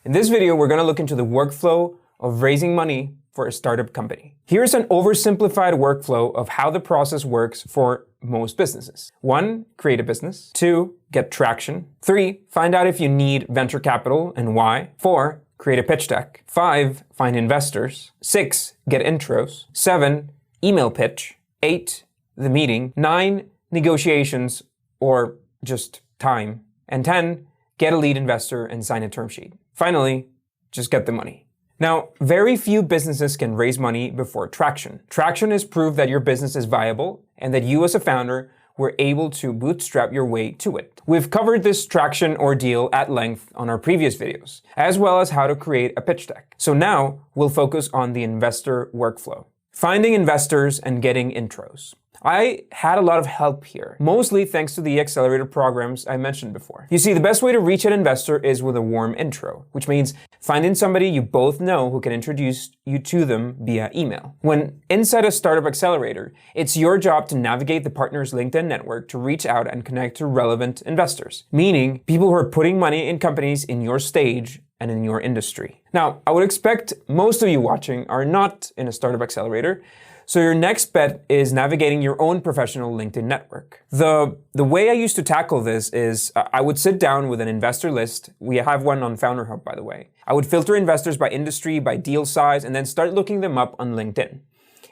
In this video, we're going to look into the workflow of raising money for a startup company. Here's an oversimplified workflow of how the process works for most businesses. 1, create a business. 2, get traction. 3, find out if you need venture capital and why. 4, create a pitch deck. 5, find investors. 6, get intros. 7, email pitch. 8, the meeting. 9, negotiations or just time. And 10, get a lead investor and sign a term sheet. Finally, just get the money. Now, very few businesses can raise money before traction. Traction is proof that your business is viable and that you as a founder were able to bootstrap your way to it. We've covered this traction ordeal at length on our previous videos, as well as how to create a pitch deck. So now we'll focus on the investor workflow. Finding investors and getting intros. I had a lot of help here, mostly thanks to the accelerator programs I mentioned before. You see, the best way to reach an investor is with a warm intro, which means finding somebody you both know who can introduce you to them via email. When inside a startup accelerator, it's your job to navigate the partner's LinkedIn network to reach out and connect to relevant investors, meaning people who are putting money in companies in your stage and in your industry. Now, I would expect most of you watching are not in a startup accelerator, so your next bet is navigating your own professional LinkedIn network. The way I used to tackle this is I would sit down with an investor list. We have one on Founder Hub, by the way. I would filter investors by industry, by deal size, and then start looking them up on LinkedIn.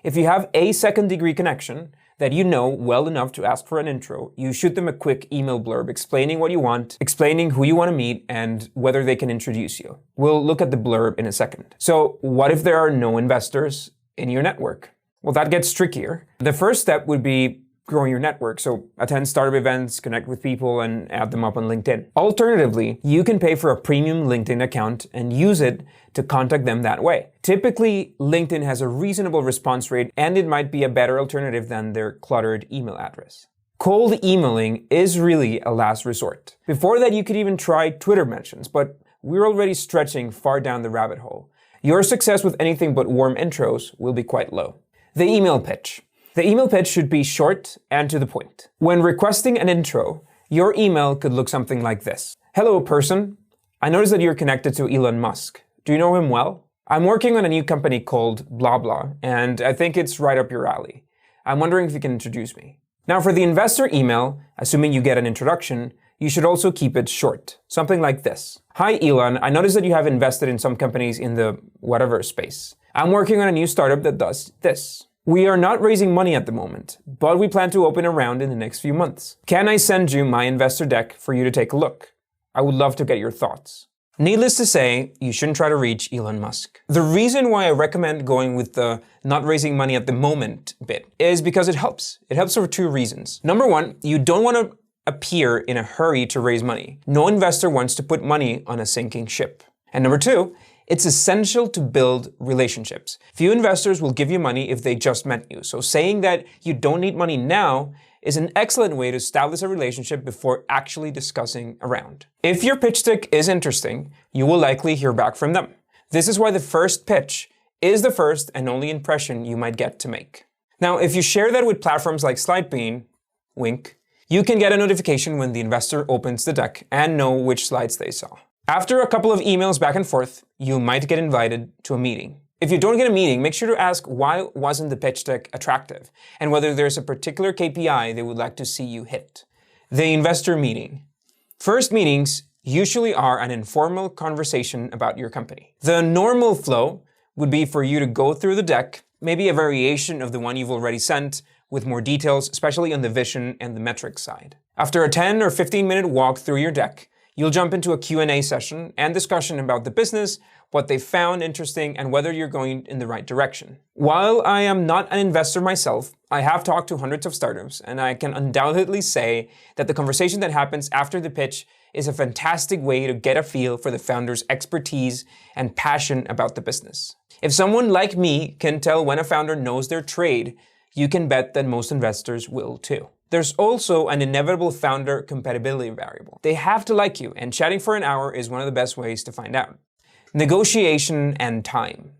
If you have a second-degree connection that you know well enough to ask for an intro, you shoot them a quick email blurb explaining what you want, explaining who you want to meet, and whether they can introduce you. We'll look at the blurb in a second. So what if there are no investors in your network? Well, that gets trickier. The first step would be growing your network. So attend startup events, connect with people, and add them up on LinkedIn. Alternatively, you can pay for a premium LinkedIn account and use it to contact them that way. Typically, LinkedIn has a reasonable response rate, and it might be a better alternative than their cluttered email address. Cold emailing is really a last resort. Before that, you could even try Twitter mentions, but we're already stretching far down the rabbit hole. Your success with anything but warm intros will be quite low. The email pitch. The email pitch should be short and to the point. When requesting an intro, your email could look something like this. Hello, person. I noticed that you're connected to Elon Musk. Do you know him well? I'm working on a new company called Blah Blah, and I think it's right up your alley. I'm wondering if you can introduce me. Now, for the investor email, assuming you get an introduction, you should also keep it short. Something like this. Hi, Elon. I noticed that you have invested in some companies in the whatever space. I'm working on a new startup that does this. We are not raising money at the moment, but we plan to open a round in the next few months. Can I send you my investor deck for you to take a look? I would love to get your thoughts. Needless to say, you shouldn't try to reach Elon Musk. The reason why I recommend going with the not raising money at the moment bit is because it helps. It helps for 2 reasons. Number 1, you don't want to appear in a hurry to raise money. No investor wants to put money on a sinking ship. And number 2, it's essential to build relationships. Few investors will give you money if they just met you. So saying that you don't need money now is an excellent way to establish a relationship before actually discussing a round. If your pitch deck is interesting, you will likely hear back from them. This is why the first pitch is the first and only impression you might get to make. Now, if you share that with platforms like Slidebean, wink, you can get a notification when the investor opens the deck and know which slides they saw. After a couple of emails back and forth, you might get invited to a meeting. If you don't get a meeting, make sure to ask why wasn't the pitch deck attractive and whether there's a particular KPI they would like to see you hit. The investor meeting. First meetings usually are an informal conversation about your company. The normal flow would be for you to go through the deck, maybe a variation of the one you've already sent with more details, especially on the vision and the metrics side. After a 10 or 15-minute walk through your deck, you'll jump into a Q&A session and discussion about the business, what they found interesting, and whether you're going in the right direction. While I am not an investor myself, I have talked to hundreds of startups, and I can undoubtedly say that the conversation that happens after the pitch is a fantastic way to get a feel for the founder's expertise and passion about the business. If someone like me can tell when a founder knows their trade, you can bet that most investors will too. There's also an inevitable founder compatibility variable. They have to like you, and chatting for an hour is one of the best ways to find out. Negotiation and time.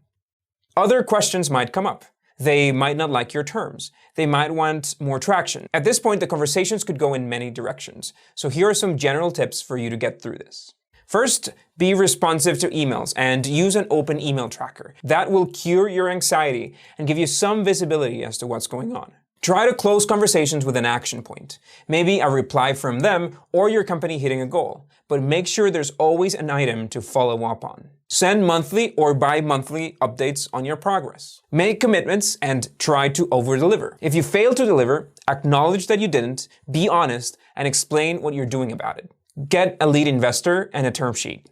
Other questions might come up. They might not like your terms. They might want more traction. At this point, the conversations could go in many directions. So here are some general tips for you to get through this. First, be responsive to emails and use an open email tracker. That will cure your anxiety and give you some visibility as to what's going on. Try to close conversations with an action point, maybe a reply from them or your company hitting a goal, but make sure there's always an item to follow up on. Send monthly or bi-monthly updates on your progress. Make commitments and try to over-deliver. If you fail to deliver, acknowledge that you didn't, be honest, and explain what you're doing about it. Get a lead investor and a term sheet.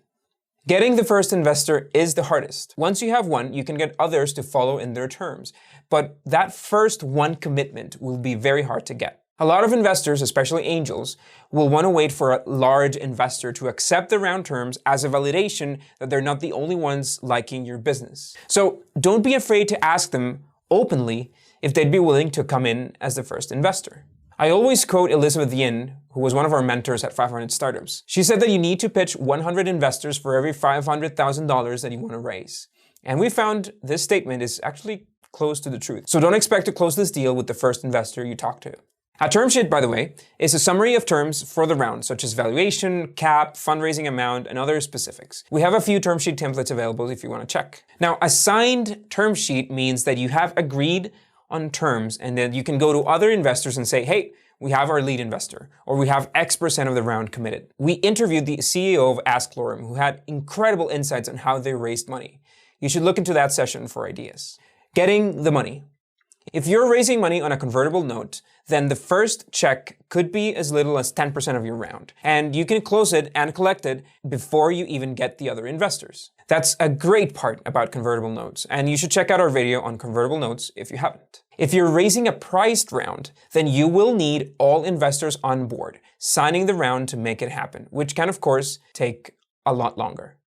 Getting the first investor is the hardest. Once you have one, you can get others to follow in their terms. But that first one commitment will be very hard to get. A lot of investors, especially angels, will want to wait for a large investor to accept the round terms as a validation that they're not the only ones liking your business. So don't be afraid to ask them openly if they'd be willing to come in as the first investor. I always quote Elizabeth Yin, who was one of our mentors at 500 Startups. She said that you need to pitch 100 investors for every $500,000 that you want to raise. And we found this statement is actually close to the truth. So don't expect to close this deal with the first investor you talk to. A term sheet, by the way, is a summary of terms for the round, such as valuation, cap, fundraising amount, and other specifics. We have a few term sheet templates available if you want to check. Now, a signed term sheet means that you have agreed on terms and then you can go to other investors and say, hey, we have our lead investor, or we have X% of the round committed. We interviewed the CEO of Ask Lorem, who had incredible insights on how they raised money. You should look into that session for ideas. Getting the money. If you're raising money on a convertible note, then the first check could be as little as 10% of your round, and you can close it and collect it before you even get the other investors. That's a great part about convertible notes, and you should check out our video on convertible notes if you haven't. If you're raising a priced round, then you will need all investors on board, signing the round to make it happen, which can, of course, take a lot longer.